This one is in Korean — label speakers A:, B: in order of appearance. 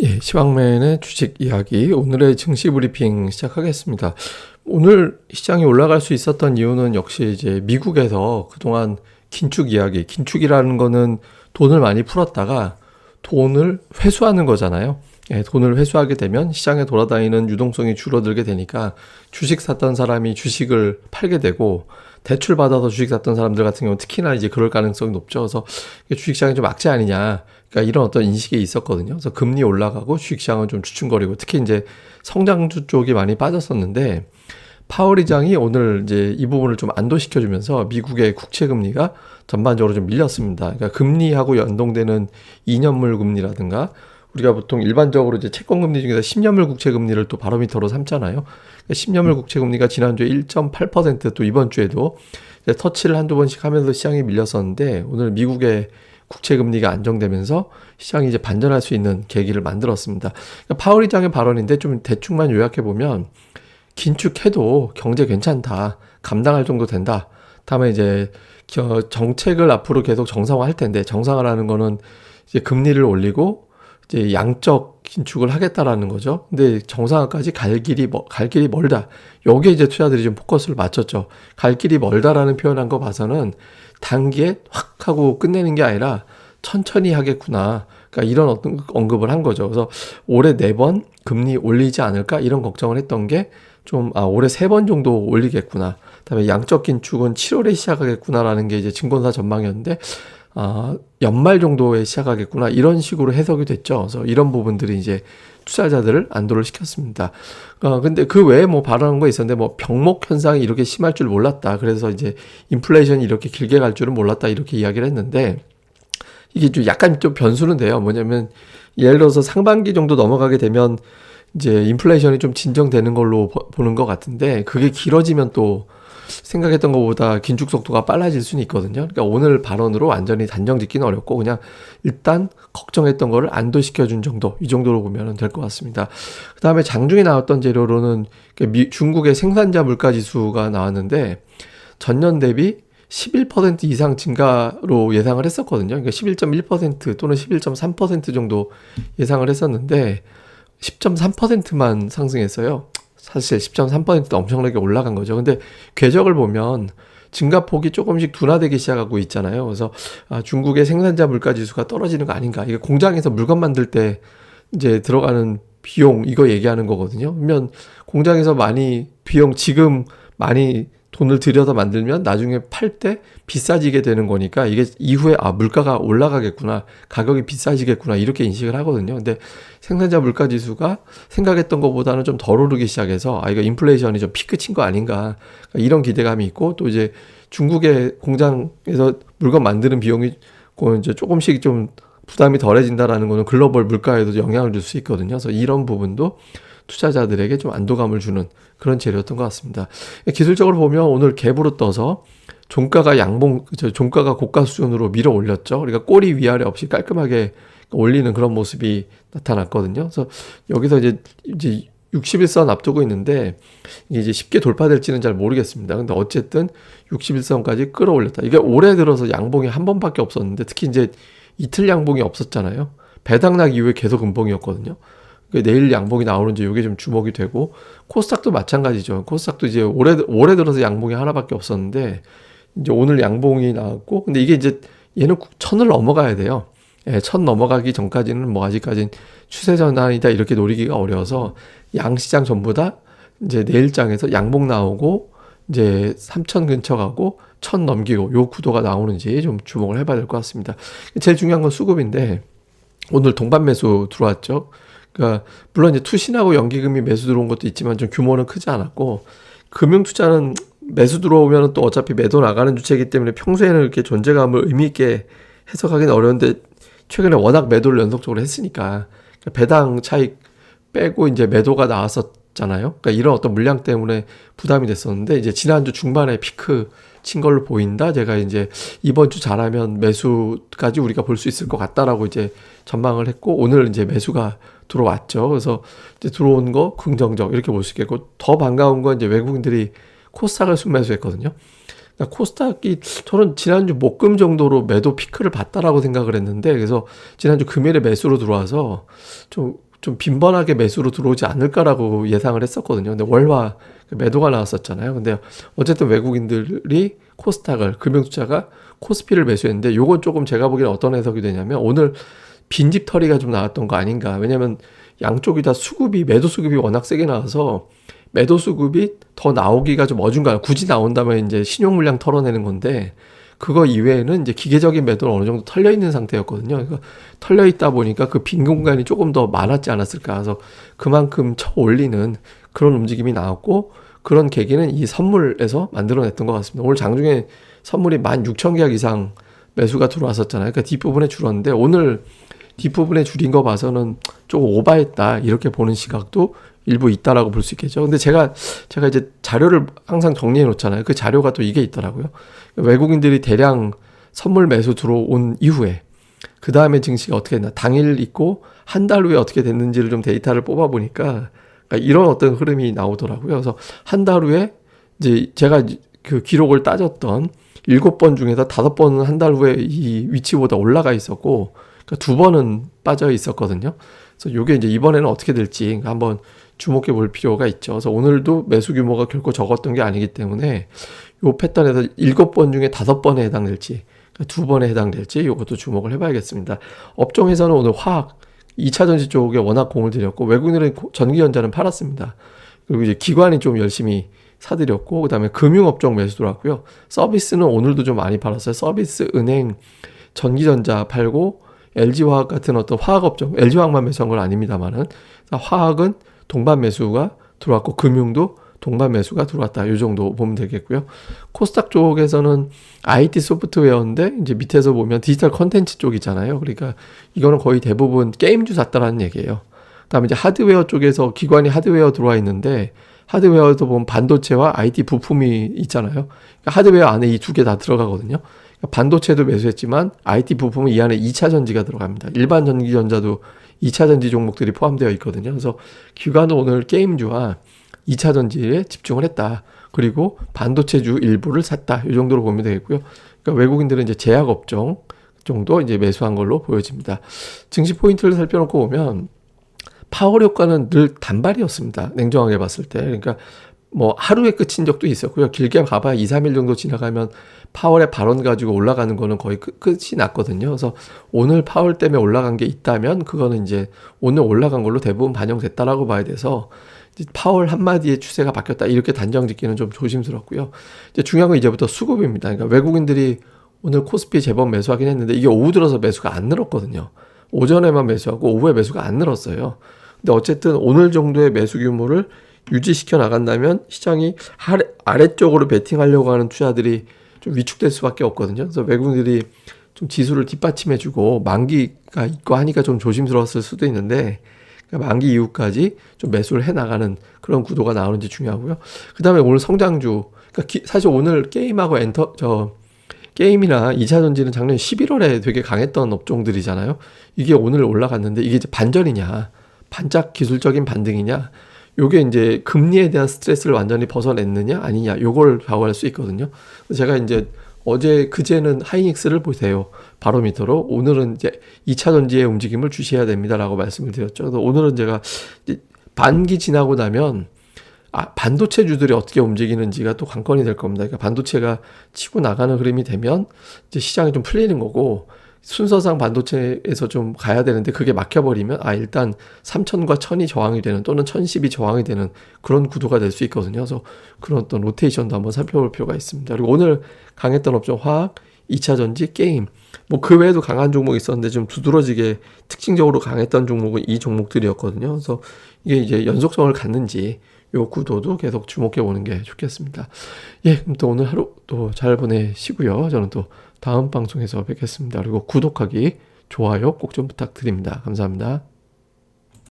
A: 시황맨의 주식 이야기, 오늘의 증시 브리핑 시작하겠습니다. 오늘 시장이 올라갈 수 있었던 이유는 역시 이제 미국에서 그동안 긴축이라는 거는 돈을 많이 풀었다가 돈을 회수하는 거잖아요. 돈을 회수하게 되면 시장에 돌아다니는 유동성이 줄어들게 되니까 주식 샀던 사람이 주식을 팔게 되고, 대출 받아서 주식 샀던 사람들 같은 경우는 특히나 이제 그럴 가능성이 높죠. 그래서 주식시장이 좀 악재 아니냐, 그러니까 이런 어떤 인식이 있었거든요. 그래서 금리 올라가고 주식시장은 좀 주춤거리고, 특히 이제 성장주 쪽이 많이 빠졌었는데, 파월 의장이 오늘 이제 이 부분을 좀 안도시켜주면서 미국의 국채 금리가 전반적으로 좀 밀렸습니다. 그러니까 금리하고 연동되는 2년물 금리라든가, 우리가 보통 일반적으로 이제 채권 금리 중에서 10년물 국채 금리를 또 바로미터로 삼잖아요. 10년물 국채 금리가 지난주에 1.8%, 또 이번 주에도 이제 터치를 한두 번씩 하면서 시장이 밀렸었는데, 오늘 미국의 국채 금리가 안정되면서 시장이 이제 반전할 수 있는 계기를 만들었습니다. 그러니까 파월 의장의 발언인데 좀 대충만 요약해 보면, 긴축해도 경제 괜찮다, 감당할 정도 된다. 다음에 이제 정책을 앞으로 계속 정상화할 텐데, 정상화라는 거는 이제 금리를 올리고 이제 양적 긴축을 하겠다라는 거죠. 근데 정상화까지 갈 길이 멀다. 여기에 이제 투자들이 좀 포커스를 맞췄죠. 갈 길이 멀다라는 표현한 거 봐서는 단기에 확 하고 끝내는 게 아니라 천천히 하겠구나, 그러니까 이런 어떤 언급을 한 거죠. 그래서 올해 4번 금리 올리지 않을까, 이런 걱정을 했던 게 올해 3번 정도 올리겠구나. 그다음에 양적 긴축은 7월에 시작하겠구나라는 게 이제 증권사 전망이었는데, 연말 정도에 시작하겠구나, 이런 식으로 해석이 됐죠. 그래서 이런 부분들이 이제 투자자들을 안도를 시켰습니다. 근데 그 외에 뭐 발언한 거 있었는데, 뭐 병목 현상이 이렇게 심할 줄 몰랐다, 그래서 이제 인플레이션이 이렇게 길게 갈 줄은 몰랐다, 이렇게 이야기를 했는데, 이게 좀 약간 좀 변수는 돼요. 뭐냐면, 예를 들어서 상반기 정도 넘어가게 되면 이제 인플레이션이 좀 진정되는 걸로 보는 것 같은데, 그게 길어지면 또 생각했던 것보다 긴축 속도가 빨라질 수는 있거든요. 그러니까 오늘 발언으로 완전히 단정 짓기는 어렵고, 그냥 일단 걱정했던 거를 안도시켜준 정도, 이 정도로 보면 될 것 같습니다. 그 다음에 장중에 나왔던 재료로는 중국의 생산자 물가지수가 나왔는데, 전년 대비 11% 이상 증가로 예상을 했었거든요. 그러니까 11.1% 또는 11.3% 정도 예상을 했었는데 10.3%만 상승했어요. 사실 10.3%도 엄청나게 올라간 거죠. 근데 궤적을 보면 증가폭이 조금씩 둔화되기 시작하고 있잖아요. 그래서 중국의 생산자 물가 지수가 떨어지는 거 아닌가. 이게 공장에서 물건 만들 때 이제 들어가는 비용, 이거 얘기하는 거거든요. 그러면 공장에서 비용 지금 많이 돈을 들여서 만들면 나중에 팔 때 비싸지게 되는 거니까, 이게 이후에 물가가 올라가겠구나, 가격이 비싸지겠구나, 이렇게 인식을 하거든요. 근데 생산자 물가 지수가 생각했던 것보다는 좀 덜 오르기 시작해서 이거 인플레이션이 좀 피크 친 거 아닌가, 이런 기대감이 있고, 또 이제 중국의 공장에서 물건 만드는 비용이 이제 조금씩 좀 부담이 덜해진다라는 거는 글로벌 물가에도 영향을 줄 수 있거든요. 그래서 이런 부분도 투자자들에게 좀 안도감을 주는 그런 재료였던 것 같습니다. 기술적으로 보면 오늘 갭으로 떠서 종가가 고가 수준으로 밀어 올렸죠. 그러니까 꼬리 위아래 없이 깔끔하게 올리는 그런 모습이 나타났거든요. 그래서 여기서 이제 61선 앞두고 있는데, 이게 이제 쉽게 돌파될지는 잘 모르겠습니다. 근데 어쨌든 61선까지 끌어올렸다. 이게 올해 들어서 양봉이 한 번밖에 없었는데, 특히 이제 이틀 양봉이 없었잖아요. 배당락 이후에 계속 음봉이었거든요. 내일 양봉이 나오는지 이게 좀 주목이 되고, 코스닥도 마찬가지죠. 코스닥도 이제 올해 들어서 양봉이 하나밖에 없었는데, 이제 오늘 양봉이 나왔고, 근데 이게 이제 얘는 1000을 넘어가야 돼요. 1000 넘어가기 전까지는 뭐 아직까지는 추세 전환이다, 이렇게 노리기가 어려워서 양시장 전부 다 이제 내일장에서 양봉 나오고 이제 3000 근처 가고 1000 넘기고 요 구도가 나오는지 좀 주목을 해봐야 될 것 같습니다. 제일 중요한 건 수급인데, 오늘 동반 매수 들어왔죠. 그러니까 물론 이제 투신하고 연기금이 매수 들어온 것도 있지만 좀 규모는 크지 않았고, 금융투자는 매수 들어오면 또 어차피 매도 나가는 주체이기 때문에 평소에는 이렇게 존재감을 의미 있게 해석하기는 어려운데, 최근에 워낙 매도를 연속적으로 했으니까 배당 차익 빼고 이제 매도가 나왔었잖아요. 그러니까 이런 어떤 물량 때문에 부담이 됐었는데, 이제 지난주 중반에 피크 친 걸로 보인다. 제가 이제 이번 주 잘하면 매수까지 우리가 볼 수 있을 것 같다라고 이제 전망을 했고, 오늘 이제 매수가 들어왔죠. 그래서 이제 들어온 거 긍정적, 이렇게 볼 수 있겠고, 더 반가운 건 이제 외국인들이 코스닥을 순매수했거든요. 그러니까 코스닥이 저는 지난주 목금 정도로 매도 피크를 봤다라고 생각을 했는데, 그래서 지난주 금요일에 매수로 들어와서 좀 좀 빈번하게 매수로 들어오지 않을까라고 예상을 했었거든요. 근데 월화 매도가 나왔었잖아요. 근데 어쨌든 외국인들이 코스닥을, 금융투자가 코스피를 매수했는데, 요건 조금 제가 보기엔 어떤 해석이 되냐면 오늘 빈집 털이가 좀 나왔던 거 아닌가. 왜냐면 양쪽이 다 수급이, 매도 수급이 워낙 세게 나와서 매도 수급이 더 나오기가 좀 어중간해요. 굳이 나온다면 이제 신용 물량 털어내는 건데, 그거 이외에는 이제 기계적인 매도는 어느 정도 털려 있는 상태였거든요. 그러니까 털려 있다 보니까 그 빈 공간이 조금 더 많았지 않았을까. 그래서 그만큼 쳐 올리는 그런 움직임이 나왔고, 그런 계기는 이 선물에서 만들어냈던 것 같습니다. 오늘 장중에 선물이 16,000계약 이상 매수가 들어왔었잖아요. 그러니까 뒷부분에 줄었는데, 오늘 뒷부분에 줄인 거 봐서는 조금 오바했다, 이렇게 보는 시각도 일부 있다라고 볼 수 있겠죠. 근데 제가 이제 자료를 항상 정리해 놓잖아요. 그 자료가 또 이게 있더라고요. 외국인들이 대량 선물 매수 들어온 이후에 그 다음에 증시가 어떻게 됐나, 당일 있고 한 달 후에 어떻게 됐는지를 좀 데이터를 뽑아 보니까 그러니까 이런 어떤 흐름이 나오더라고요. 그래서 한 달 후에 이제 제가 그 기록을 따졌던 7번 중에서 5번은 한 달 후에 이 위치보다 올라가 있었고, 그러니까 2번은 빠져 있었거든요. 그래서 이게 이제 이번에는 어떻게 될지 한번 주목해 볼 필요가 있죠. 그래서 오늘도 매수 규모가 결코 적었던 게 아니기 때문에 요 패턴에서 7번 중에 5번에 해당될지, 그러니까 2번에 해당될지 이것도 주목을 해봐야겠습니다. 업종에서는 오늘 화학, 2차 전지 쪽에 워낙 공을 들였고, 외국인들은 전기전자는 팔았습니다. 그리고 이제 기관이 좀 열심히 사들였고, 그 다음에 금융업종 매수 들어왔고요. 서비스는 오늘도 좀 많이 팔았어요. 서비스, 은행, 전기전자 팔고, LG화학 같은 어떤 화학업종, LG화학만 매수한 건 아닙니다만은, 화학은 동반 매수가 들어왔고, 금융도 동반 매수가 들어왔다. 이 정도 보면 되겠고요. 코스닥 쪽에서는 IT 소프트웨어인데, 이제 밑에서 보면 디지털 컨텐츠 쪽이잖아요. 그러니까 이거는 거의 대부분 게임주 샀다라는 얘기예요. 그다음에 이제 하드웨어 쪽에서 기관이 하드웨어 들어와 있는데, 하드웨어에서 보면 반도체와 IT 부품이 있잖아요. 그러니까 하드웨어 안에 이 두 개 다 들어가거든요. 그러니까 반도체도 매수했지만 IT 부품은 이 안에 2차 전지가 들어갑니다. 일반 전기전자도 2차 전지 종목들이 포함되어 있거든요. 그래서 기관은 오늘 게임주와 2차 전지에 집중을 했다. 그리고 반도체주 일부를 샀다. 이 정도로 보면 되겠고요. 그러니까 외국인들은 이제 제약업종 정도 이제 매수한 걸로 보여집니다. 증시 포인트를 살펴놓고 보면 파월 효과는 늘 단발이었습니다. 냉정하게 봤을 때. 그러니까 뭐 하루에 끝인 적도 있었고요. 길게 가봐야 2, 3일 정도 지나가면 파월의 발언 가지고 올라가는 거는 거의 끝이 났거든요. 그래서 오늘 파월 때문에 올라간 게 있다면 그거는 이제 오늘 올라간 걸로 대부분 반영됐다라고 봐야 돼서, 파월 한마디의 추세가 바뀌었다, 이렇게 단정 짓기는 좀 조심스럽고요. 이제 중요한 건 이제부터 수급입니다. 그러니까 외국인들이 오늘 코스피 제법 매수하긴 했는데 이게 오후 들어서 매수가 안 늘었거든요. 오전에만 매수하고 오후에 매수가 안 늘었어요. 근데 어쨌든 오늘 정도의 매수 규모를 유지시켜 나간다면 시장이 아래쪽으로 베팅하려고 하는 투자들이 좀 위축될 수밖에 없거든요. 그래서 외국인들이 좀 지수를 뒷받침해주고 만기가 있고 하니까 좀 조심스러웠을 수도 있는데, 그러니까 만기 이후까지 좀 매수를 해나가는 그런 구도가 나오는지 중요하고요. 그 다음에 오늘 성장주, 그러니까 사실 오늘 게임하고 게임이나 2차 전지는 작년 11월에 되게 강했던 업종들이잖아요. 이게 오늘 올라갔는데 이게 이제 반전이냐, 반짝 기술적인 반등이냐, 요게 이제 금리에 대한 스트레스를 완전히 벗어냈느냐 아니냐, 요걸 좌우할 수 있거든요. 제가 이제 그제는 하이닉스를 보세요, 바로미터로. 오늘은 이제 2차 전지의 움직임을 주시해야 됩니다라고 말씀을 드렸죠. 그래서 오늘은 제가 이제 반기 지나고 나면 반도체주들이 어떻게 움직이는지가 또 관건이 될 겁니다. 그러니까 반도체가 치고 나가는 흐름이 되면 이제 시장이 좀 풀리는 거고, 순서상 반도체에서 좀 가야 되는데 그게 막혀버리면 일단 3,000과 1,000이 저항이 되는, 또는 1,010이 저항이 되는 그런 구도가 될 수 있거든요. 그래서 그런 어떤 로테이션도 한번 살펴볼 필요가 있습니다. 그리고 오늘 강했던 업종 화학, 2차 전지, 게임, 뭐 그 외에도 강한 종목이 있었는데 좀 두드러지게 특징적으로 강했던 종목은 이 종목들이었거든요. 그래서 이게 이제 연속성을 갖는지 요 구도도 계속 주목해 보는 게 좋겠습니다. 예, 그럼 또 오늘 하루 또 잘 보내시고요. 저는 또 다음 방송에서 뵙겠습니다. 그리고 구독하기, 좋아요 꼭 좀 부탁드립니다. 감사합니다.